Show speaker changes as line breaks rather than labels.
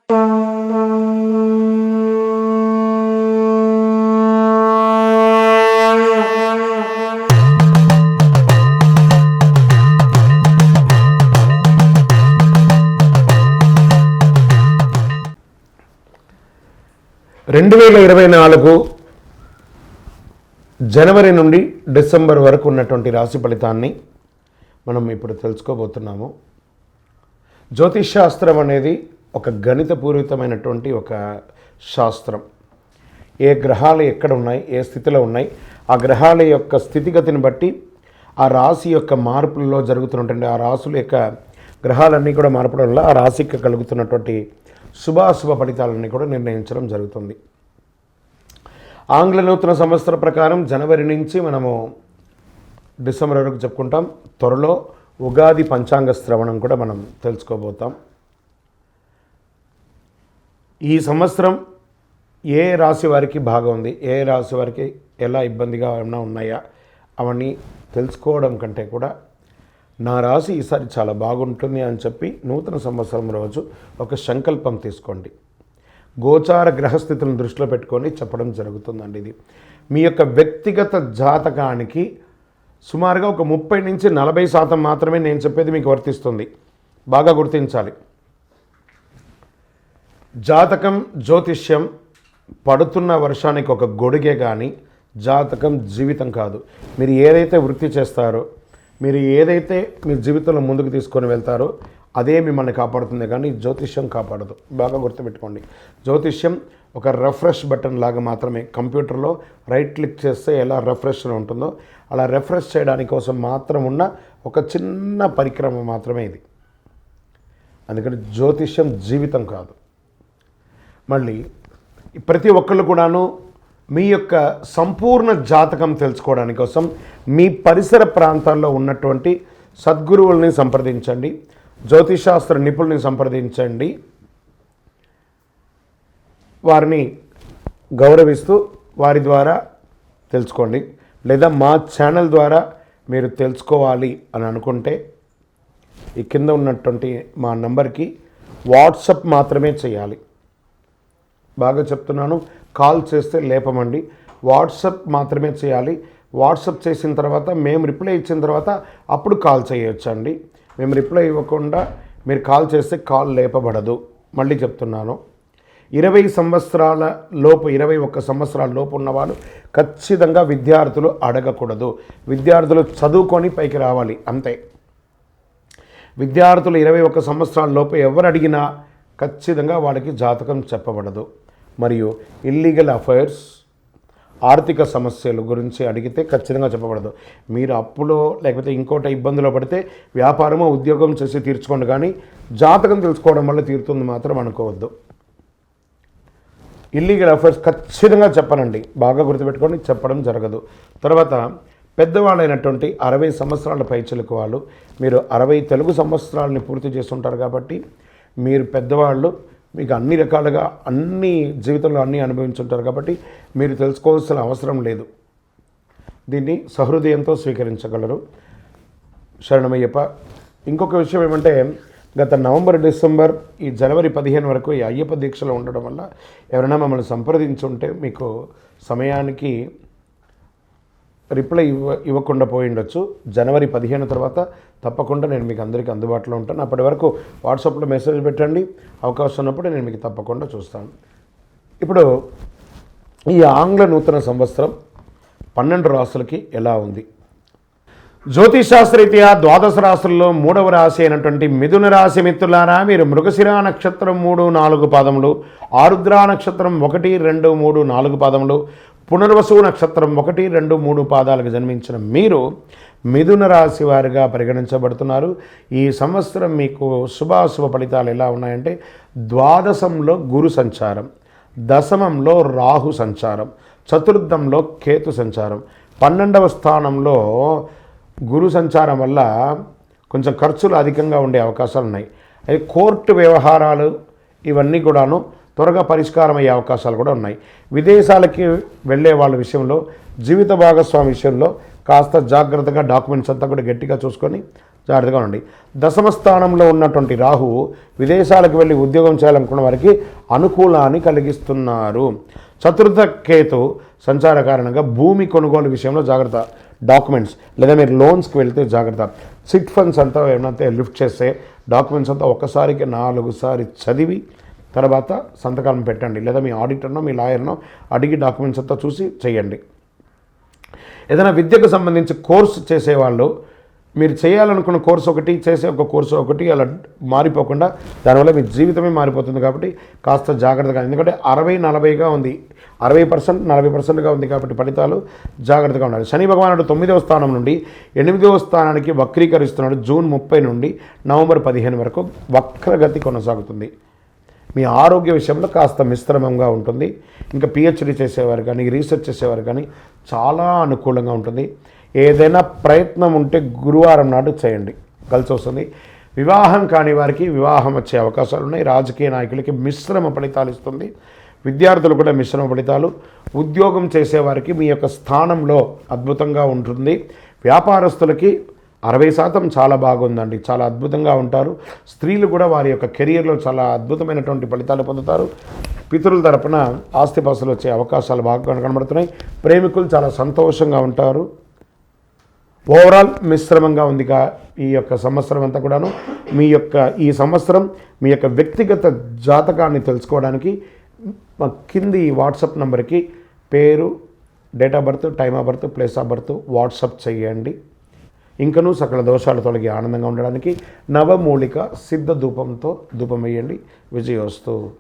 జనవరి నుండి డిసెంబర్ వరకు ఉన్నటువంటి రాశి ఫలితాన్ని మనం ఇప్పుడు తెలుసుకోబోతున్నాము. జ్యోతిష్ శాస్త్రం అనేది ఒక గణితపూరితమైనటువంటి ఒక శాస్త్రం. ఏ గ్రహాలు ఎక్కడ ఉన్నాయి, ఏ స్థితిలో ఉన్నాయి, ఆ గ్రహాల యొక్క స్థితిగతిని బట్టి ఆ రాశి యొక్క మార్పులలో జరుగుతున్నటువంటి ఆ రాశుల యొక్క గ్రహాలన్నీ కూడా మార్పడం వల్ల ఆ రాశికి కలుగుతున్నటువంటి శుభాశుభ ఫలితాలన్నీ కూడా నిర్ణయించడం జరుగుతుంది. ఆంగ్ల నూతన సంవత్సర ప్రకారం జనవరి నుంచి మనము డిసెంబర్ వరకు చెప్పుకుంటాం. త్వరలో ఉగాది పంచాంగ శ్రవణం కూడా మనం తెలుసుకోబోతాం. ఈ సంవత్సరం ఏ రాశి వారికి బాగా ఉంది, ఏ రాశి వారికి ఎలా ఇబ్బందిగా ఏమైనా ఉన్నాయా అవన్నీ తెలుసుకోవడం కంటే కూడా నా రాశి ఈసారి చాలా బాగుంటుంది అని చెప్పి నూతన సంవత్సరం రోజు ఒక సంకల్పం తీసుకోండి. గోచార గ్రహస్థితులను దృష్టిలో పెట్టుకొని చెప్పడం జరుగుతుందండి. ఇది మీ యొక్క వ్యక్తిగత జాతకానికి సుమారుగా ఒక 30 నుంచి 40% మాత్రమే నేను చెప్పేది మీకు వర్తిస్తుంది. బాగా గుర్తించాలి. జాతకం, జ్యోతిష్యం పడుతున్న వర్షానికి ఒక గొడుగే కానీ జాతకం జీవితం కాదు. మీరు ఏదైతే వృత్తి చేస్తారో, మీరు ఏదైతే మీ జీవితంలో ముందుకు తీసుకొని వెళ్తారో అదే మిమ్మల్ని కాపాడుతుంది, కానీ జ్యోతిష్యం కాపాడదు. బాగా గుర్తుపెట్టుకోండి. జ్యోతిష్యం ఒక రిఫ్రెష్ బటన్ లాగా మాత్రమే. కంప్యూటర్లో రైట్ క్లిక్ చేస్తే ఎలా రిఫ్రెష్లో ఉంటుందో అలా రిఫ్రెష్ చేయడానికి కోసం మాత్రం ఉన్న ఒక చిన్న పరిక్రమ మాత్రమే ఇది. అందుకని జ్యోతిష్యం జీవితం కాదు. మళ్ళీ ప్రతి ఒక్కళ్ళు కూడాను మీ యొక్క సంపూర్ణ జాతకం తెలుసుకోవడానికి కోసం మీ పరిసర ప్రాంతాల్లో ఉన్నటువంటి సద్గురువుల్ని సంప్రదించండి, జ్యోతిషాస్త్ర నిపుణుల్ని సంప్రదించండి. వారిని గౌరవిస్తూ వారి ద్వారా తెలుసుకోండి. లేదా మా ఛానల్ ద్వారా మీరు తెలుసుకోవాలి అని అనుకుంటే ఈ కింద ఉన్నటువంటి మా నంబర్కి వాట్సప్ మాత్రమే చేయాలి. బాగా చెప్తున్నాను, కాల్ చేస్తే లేపమండి. వాట్సప్ మాత్రమే చేయాలి. వాట్సప్ చేసిన తర్వాత మేము రిప్లై ఇచ్చిన తర్వాత అప్పుడు కాల్ చేయొచ్చండి. మేము రిప్లై ఇవ్వకుండా మీరు కాల్ చేస్తే కాల్ లేపబడదు. మళ్ళీ చెప్తున్నాను, 20 సంవత్సరాల లోపు 21 సంవత్సరాల లోపు ఉన్నవాళ్ళు ఖచ్చితంగా విద్యార్థులు అడగకూడదు. విద్యార్థులు చదువుకొని పైకి రావాలి అంతే. విద్యార్థులు 21 సంవత్సరాల లోపు ఎవరు అడిగినా ఖచ్చితంగా వాళ్ళకి జాతకం చెప్పబడదు. మరియు ఇల్లీగల్ అఫైర్స్, ఆర్థిక సమస్యల గురించి అడిగితే ఖచ్చితంగా చెప్పబడదు. మీరు అప్పులో లేకపోతే ఇంకోటి ఇబ్బందులో పడితే వ్యాపారమో ఉద్యోగం చేసి తీర్చుకోండి, కానీ జాతకం తెలుసుకోవడం వల్ల తీరుతుంది మాత్రం అనుకోవద్దు. ఇల్లీగల్ అఫైర్స్ ఖచ్చితంగా చెప్పనండి, బాగా గుర్తుపెట్టుకొని చెప్పడం జరగదు. తర్వాత పెద్దవాళ్ళైనటువంటి 60 సంవత్సరాల పైచిలకు వాళ్ళు, మీరు 60 తెలుగు సంవత్సరాలని పూర్తి చేస్తుంటారు కాబట్టి మీరు పెద్దవాళ్ళు, మీకు అన్ని రకాలుగా అన్ని జీవితంలో అన్నీ అనుభవించుంటారు కాబట్టి మీరు తెలుసుకోవాల్సిన అవసరం లేదు. దీన్ని సహృదయంతో స్వీకరించగలరు. శరణమయ్యప్ప. ఇంకొక విషయం ఏమంటే, గత నవంబర్, డిసెంబర్, ఈ జనవరి 15 వరకు ఈ అయ్యప్ప దీక్షలో ఉండడం వల్ల ఎవరైనా మమ్మల్ని సంప్రదించుంటే మీకు సమయానికి రిప్లై ఇవ్వకుండా పోయి ఉండొచ్చు. జనవరి 15 తర్వాత తప్పకుండా నేను మీకు అందరికీ అందుబాటులో ఉంటాను. అప్పటి వరకు వాట్సాప్లో మెసేజ్ పెట్టండి. అవకాశం ఉన్నప్పుడు నేను మీకు తప్పకుండా చూస్తాను. ఇప్పుడు ఈ ఆంగ్ల నూతన సంవత్సరం 12 రాశులకి ఎలా ఉంది? జ్యోతిషాస్త్రరీత్యా 12 రాశుల్లో 3వ రాశి అయినటువంటి మిథున రాశి మిత్రులారా, మీరు మృగశిర నక్షత్రం 3, 4 పాదములు, ఆరుద్ర నక్షత్రం 1, 2, 3, 4 పాదములు, పునర్వసు నక్షత్రం 1, 2, 3 పాదాలకు జన్మించిన మీరు మిథున రాశి వారిగా పరిగణించబడుతున్నారు. ఈ సంవత్సరం మీకు శుభాశుభ ఫలితాలు ఎలా ఉన్నాయంటే, ద్వాదశంలో గురు సంచారం, దశమంలో రాహు సంచారం, చతుర్థంలో కేతు సంచారం, 12వ స్థానంలో గురు సంచారం వల్ల కొంచెం ఖర్చులు అధికంగా ఉండే అవకాశాలు ఉన్నాయి. అది కోర్టు వ్యవహారాలు ఇవన్నీ కూడాను త్వరగా పరిష్కారం అయ్యే అవకాశాలు కూడా ఉన్నాయి. విదేశాలకి వెళ్ళే వాళ్ళ విషయంలో, జీవిత భాగస్వామి విషయంలో కాస్త జాగ్రత్తగా డాక్యుమెంట్స్ అంతా కూడా గట్టిగా చూసుకొని జాగ్రత్తగా ఉండండి. దశమ స్థానంలో ఉన్నటువంటి రాహువు విదేశాలకు వెళ్ళి ఉద్యోగం చేయాలనుకున్న వారికి అనుకూలాన్ని కలిగిస్తున్నారు. చతుర్థ కేతు సంచార కారణంగా భూమి కొనుగోలు విషయంలో జాగ్రత్త. డాక్యుమెంట్స్ లేదా మీరు లోన్స్కి వెళ్తే జాగ్రత్త. సిట్ ఫండ్స్ అంతా ఏమైనా లిఫ్ట్ చేస్తే డాక్యుమెంట్స్ అంతా ఒక్కసారికి 4 సారి చదివి తర్వాత సంతకాలను పెట్టండి. లేదా మీ ఆడిటర్నో మీ లాయర్నో అడిగి డాక్యుమెంట్స్ అంతా చూసి చేయండి. ఏదైనా విద్యకు సంబంధించి కోర్సు చేసేవాళ్ళు మీరు చేయాలనుకున్న కోర్సు ఒకటి చేసే ఒక కోర్సు ఒకటి అలా మారిపోకుండా దానివల్ల మీ జీవితమే మారిపోతుంది. కాబట్టి కాస్త జాగ్రత్తగా, ఎందుకంటే 60-40గా ఉంది, 60% 40%గా ఉంది కాబట్టి ఫలితాలు జాగ్రత్తగా ఉండాలి. శని భగవానుడు 9వ స్థానం నుండి 8వ స్థానానికి వక్రీకరిస్తున్నాడు. జూన్ 30 నుండి నవంబర్ 15 వరకు వక్రగతి కొనసాగుతుంది. మీ ఆరోగ్య విషయంలో కాస్త మిశ్రమంగా ఉంటుంది. ఇంకా పిహెచ్డి చేసేవారు కానీ రీసెర్చ్ చేసేవారు కానీ చాలా అనుకూలంగా ఉంటుంది. ఏదైనా ప్రయత్నం ఉంటే గురువారం నాడు చేయండి, కలిసి వస్తుంది. వివాహం కాని వారికి వివాహం వచ్చే అవకాశాలు ఉన్నాయి. రాజకీయ నాయకులకి మిశ్రమ ఫలితాలు ఇస్తుంది. విద్యార్థులు కూడా మిశ్రమ ఫలితాలు. ఉద్యోగం చేసేవారికి మీ యొక్క స్థానంలో అద్భుతంగా ఉంటుంది. వ్యాపారస్తులకి 60% చాలా బాగుందండి, చాలా అద్భుతంగా ఉంటారు. స్త్రీలు కూడా వారి యొక్క కెరియర్లో చాలా అద్భుతమైనటువంటి ఫలితాలు పొందుతారు. పితరుల తరపున ఆస్తిపాస్తులు వచ్చే అవకాశాలు బాగా కనబడుతున్నాయి. ప్రేమికులు చాలా సంతోషంగా ఉంటారు. ఓవరాల్ మిశ్రమంగా ఉందిగా ఈ యొక్క సంవత్సరం అంతా కూడాను. మీ యొక్క ఈ సంవత్సరం మీ యొక్క వ్యక్తిగత జాతకాన్ని తెలుసుకోవడానికి కింది వాట్సాప్ నంబర్కి పేరు, date of birth, time of birth, place of birth WhatsApp చేయండి. ఇంకనూ సకల దోషాలు తొలగి ఆనందంగా ఉండడానికి నవమూలిక సిద్ధ ధూపంతో ధూపం వేయండి. విజయోస్తు.